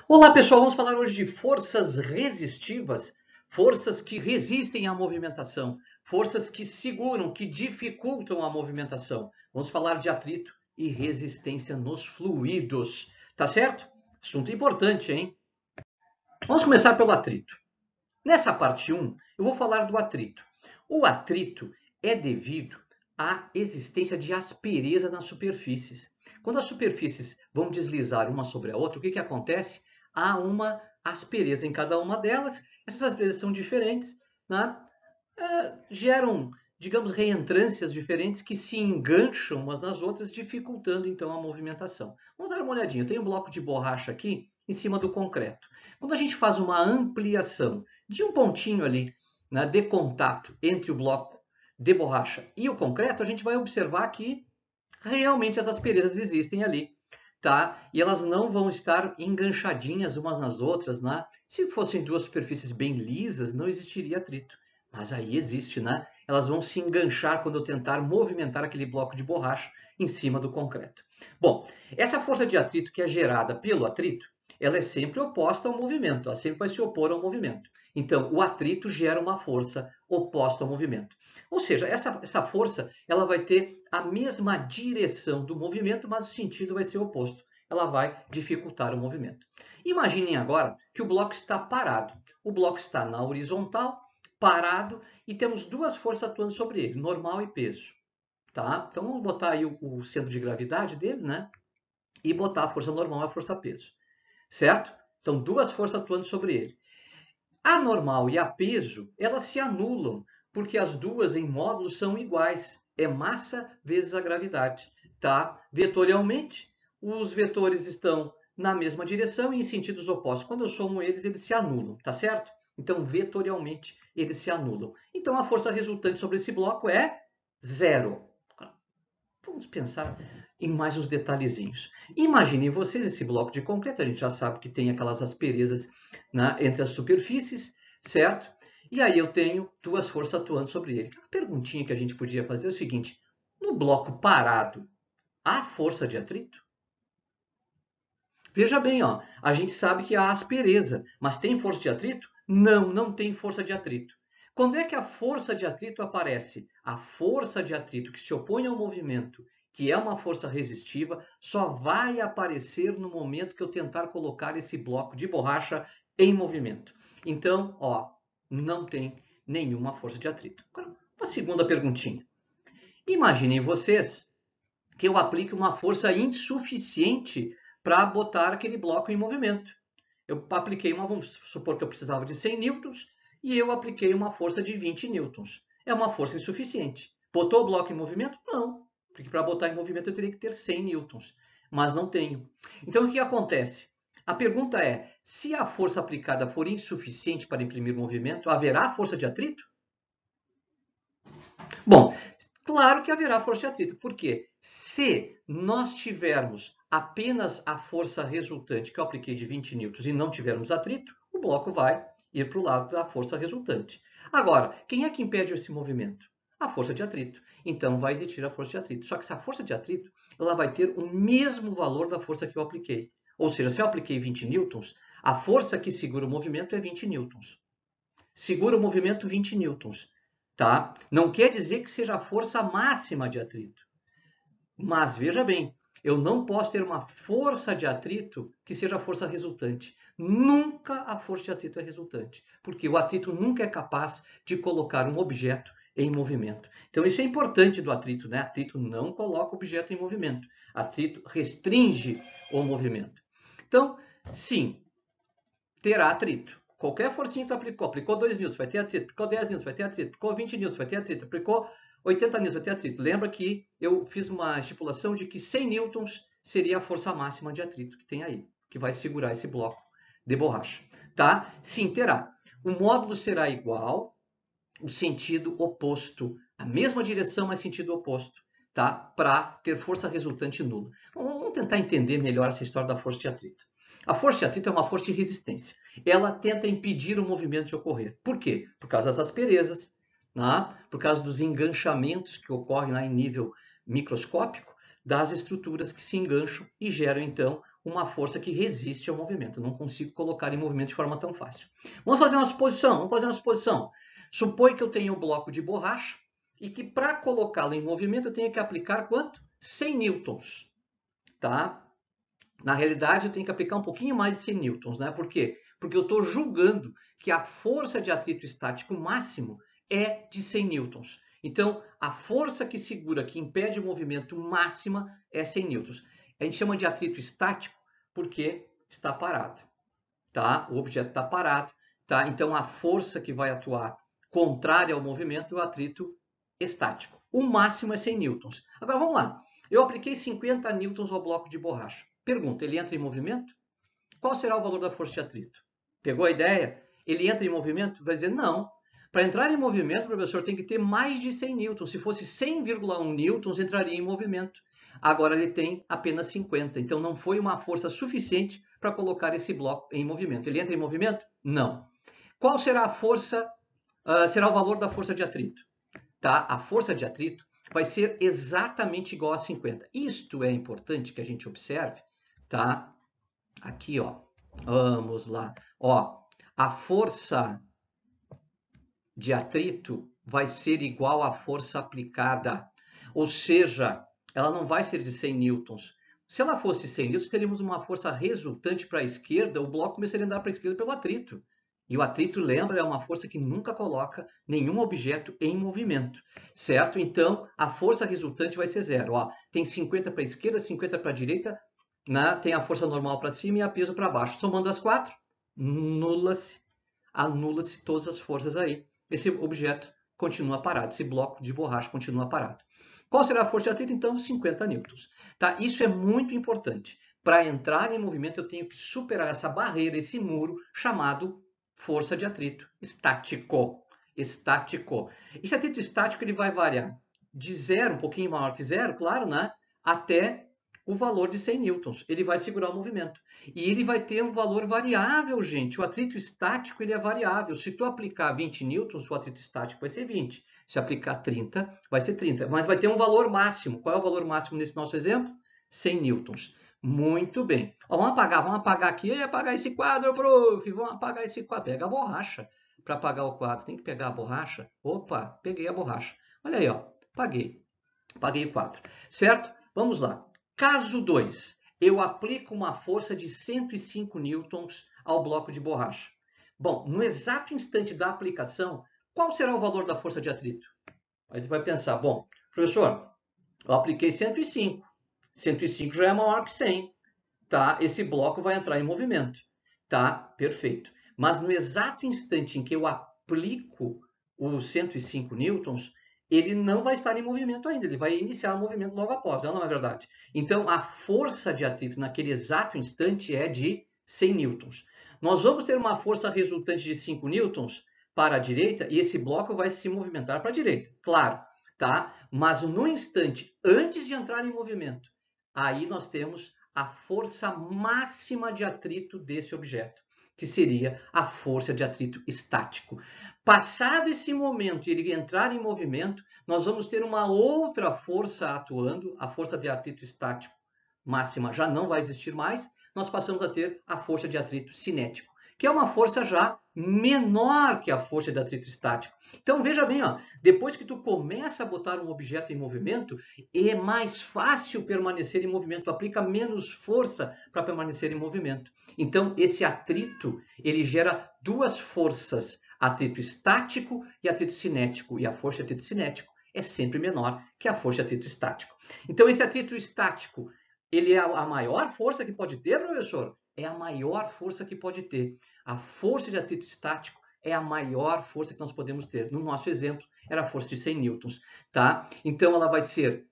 Olá pessoal, vamos falar hoje de forças resistivas, forças que resistem à movimentação, forças que seguram, que dificultam a movimentação. Vamos falar de atrito e resistência nos fluidos, tá certo? Assunto importante, hein? Vamos começar pelo atrito. Nessa parte 1, eu vou falar do atrito. O atrito é devido à existência de aspereza nas superfícies. Quando as superfícies vão deslizar uma sobre a outra, o que acontece? Há uma aspereza em cada uma delas. Essas asperezas são diferentes, né? Geram, digamos, reentrâncias diferentes que se engancham umas nas outras, dificultando então a movimentação. Vamos dar uma olhadinha. Eu tenho um bloco de borracha aqui em cima do concreto. Quando a gente faz uma ampliação de um pontinho ali, né, de contato entre o bloco de borracha e o concreto, a gente vai observar que realmente as asperezas existem ali, tá? E elas não vão estar enganchadinhas umas nas outras, né? Se fossem duas superfícies bem lisas, não existiria atrito. Mas aí existe, né? Elas vão se enganchar quando eu tentar movimentar aquele bloco de borracha em cima do concreto. Bom, essa força de atrito que é gerada pelo atrito, ela é sempre oposta ao movimento, ela sempre vai se opor ao movimento. Então, o atrito gera uma força oposta ao movimento. Ou seja, essa força ela vai ter a mesma direção do movimento, mas o sentido vai ser oposto. Ela vai dificultar o movimento. Imaginem agora que o bloco está parado. O bloco está na horizontal, parado, e temos duas forças atuando sobre ele, normal e peso. Tá? Então vamos botar aí o centro de gravidade dele, né? E botar a força normal e a força peso. Certo? Então duas forças atuando sobre ele. A normal e a peso, elas se anulam, porque as duas em módulos são iguais. É massa vezes a gravidade. Tá? Vetorialmente, os vetores estão na mesma direção e em sentidos opostos. Quando eu somo eles, eles se anulam, tá certo? Então, vetorialmente, eles se anulam. Então, a força resultante sobre esse bloco é zero. Vamos pensar em mais uns detalhezinhos. Imaginem vocês esse bloco de concreto, a gente já sabe que tem aquelas asperezas, né, entre as superfícies, certo? E aí eu tenho duas forças atuando sobre ele. A perguntinha que a gente podia fazer é o seguinte: no bloco parado, há força de atrito? Veja bem, ó, a gente sabe que há aspereza, mas tem força de atrito? Não, não tem força de atrito. Quando é que a força de atrito aparece? A força de atrito que se opõe ao movimento, que é uma força resistiva, só vai aparecer no momento que eu tentar colocar esse bloco de borracha em movimento. Então, ó, não tem nenhuma força de atrito. Agora, uma segunda perguntinha. Imaginem vocês que eu aplique uma força insuficiente para botar aquele bloco em movimento. Eu apliquei vamos supor que eu precisava de 100 newtons e eu apliquei uma força de 20 newtons. É uma força insuficiente. Botou o bloco em movimento? Não, porque para botar em movimento eu teria que ter 100 newtons, mas não tenho. Então o que acontece? A pergunta é, se a força aplicada for insuficiente para imprimir movimento, haverá força de atrito? Bom, claro que haverá força de atrito, porque se nós tivermos apenas a força resultante que eu apliquei de 20 newtons e não tivermos atrito, o bloco vai ir para o lado da força resultante. Agora, quem é que impede esse movimento? A força de atrito. Então vai existir a força de atrito. Só que essa força de atrito ela vai ter o mesmo valor da força que eu apliquei. Ou seja, se eu apliquei 20 newtons, a força que segura o movimento é 20 newtons. Segura o movimento 20 newtons. Tá? Não quer dizer que seja a força máxima de atrito. Mas veja bem, eu não posso ter uma força de atrito que seja a força resultante. Nunca a força de atrito é resultante, porque o atrito nunca é capaz de colocar um objeto em movimento. Então isso é importante do atrito, né? Atrito não coloca o objeto em movimento. Atrito restringe o movimento. Então, sim, terá atrito. Qualquer forcinha que tu aplicou 2 newtons, vai ter atrito, aplicou 10 newtons, vai ter atrito, aplicou 20 newtons, vai ter atrito, aplicou 80 newtons, vai ter atrito. Lembra que eu fiz uma estipulação de que 100 newtons seria a força máxima de atrito que tem aí, que vai segurar esse bloco de borracha. Tá? Sim, terá. O módulo será igual, o sentido oposto, a mesma direção, mas sentido oposto, tá? Para ter força resultante nula. Vamos tentar entender melhor essa história da força de atrito. A força de atrito é uma força de resistência. Ela tenta impedir o movimento de ocorrer. Por quê? Por causa das asperezas, né? Por causa dos enganchamentos que ocorrem lá em nível microscópico das estruturas que se engancham e geram, então, uma força que resiste ao movimento. Eu não consigo colocar em movimento de forma tão fácil. Vamos fazer uma suposição. Supõe que eu tenho um bloco de borracha e que para colocá-lo em movimento eu tenho que aplicar quanto? 100 newtons. Tá? Na realidade, eu tenho que aplicar um pouquinho mais de 100 newtons. Né? Por quê? Porque eu estou julgando que a força de atrito estático máximo é de 100 newtons. Então, a força que segura, que impede o movimento máxima é 100 newtons. A gente chama de atrito estático porque está parado. Tá? O objeto está parado. Tá? Então, a força que vai atuar contrária ao movimento é o atrito estático. O máximo é 100 newtons. Agora, vamos lá. Eu apliquei 50 newtons ao bloco de borracha. Pergunta, ele entra em movimento? Qual será o valor da força de atrito? Pegou a ideia? Ele entra em movimento? Vai dizer, não. Para entrar em movimento, professor, tem que ter mais de 100 newtons. Se fosse 100,1 newtons, entraria em movimento. Agora ele tem apenas 50. Então, não foi uma força suficiente para colocar esse bloco em movimento. Ele entra em movimento? Não. Qual será a força, será o valor da força de atrito? Tá? A força de atrito vai ser exatamente igual a 50. Isto é importante que a gente observe, tá? Aqui, ó. Vamos lá. Ó, a força de atrito vai ser igual à força aplicada. Ou seja, ela não vai ser de 100 newtons. Se ela fosse 100 newtons, teríamos uma força resultante para a esquerda, o bloco começaria a andar para a esquerda pelo atrito. E o atrito, lembra, é uma força que nunca coloca nenhum objeto em movimento, certo? Então, a força resultante vai ser zero. Ó, tem 50 para a esquerda, 50 para a direita, né? Tem a força normal para cima e a peso para baixo. Somando as quatro, anula-se todas as forças aí. Esse objeto continua parado, esse bloco de borracha continua parado. Qual será a força de atrito? Então, 50 newtons. Tá? Isso é muito importante. Para entrar em movimento, eu tenho que superar essa barreira, esse muro chamado força de atrito estático. Esse atrito estático ele vai variar de zero, um pouquinho maior que zero, claro, né? Até o valor de 100 newtons. Ele vai segurar o movimento. E ele vai ter um valor variável, gente. O atrito estático ele é variável. Se tu aplicar 20 newtons, o atrito estático vai ser 20. Se aplicar 30, vai ser 30. Mas vai ter um valor máximo. Qual é o valor máximo nesse nosso exemplo? 100 newtons. Muito bem. Ó, vamos apagar aqui. Apagar esse quadro, prof. Vamos apagar esse quadro. Pega a borracha para apagar o quadro. Tem que pegar a borracha. Opa, peguei a borracha. Olha aí, ó. Apaguei o quadro. Certo? Vamos lá. Caso 2. Eu aplico uma força de 105 newtons ao bloco de borracha. Bom, no exato instante da aplicação, qual será o valor da força de atrito? Aí tu vai pensar, bom, professor, eu apliquei 105. 105 já é maior que 100. Tá? Esse bloco vai entrar em movimento. Tá? Perfeito. Mas no exato instante em que eu aplico os 105 newtons, ele não vai estar em movimento ainda, ele vai iniciar o movimento logo após, não é verdade? Então, a força de atrito naquele exato instante é de 100 newtons. Nós vamos ter uma força resultante de 5 newtons para a direita e esse bloco vai se movimentar para a direita, claro, tá? Mas no instante, antes de entrar em movimento, aí nós temos a força máxima de atrito desse objeto, que seria a força de atrito estático. Passado esse momento e ele entrar em movimento, nós vamos ter uma outra força atuando, a força de atrito estático máxima já não vai existir mais, nós passamos a ter a força de atrito cinético, que é uma força já menor que a força de atrito estático. Então, veja bem, ó, depois que tu começa a botar um objeto em movimento, é mais fácil permanecer em movimento, tu aplica menos força para permanecer em movimento. Então, esse atrito, ele gera duas forças, atrito estático e atrito cinético, e a força de atrito cinético é sempre menor que a força de atrito estático. Então, esse atrito estático, ele é a maior força que pode ter, professor? É a maior força que pode ter. A força de atrito estático é a maior força que nós podemos ter. No nosso exemplo, era a força de 100 newtons. Tá? Então, ela vai ser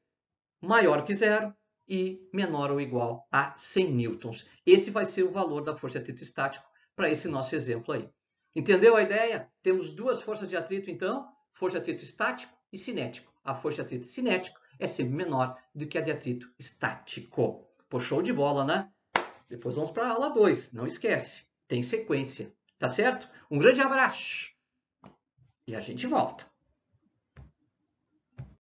maior que zero e menor ou igual a 100 newtons. Esse vai ser o valor da força de atrito estático para esse nosso exemplo aí. Entendeu a ideia? Temos duas forças de atrito, então, força de atrito estático e cinético. A força de atrito cinético é sempre menor do que a de atrito estático. Pô, show de bola, né? Depois vamos para a aula 2. Não esquece, tem sequência. Tá certo? Um grande abraço e a gente volta.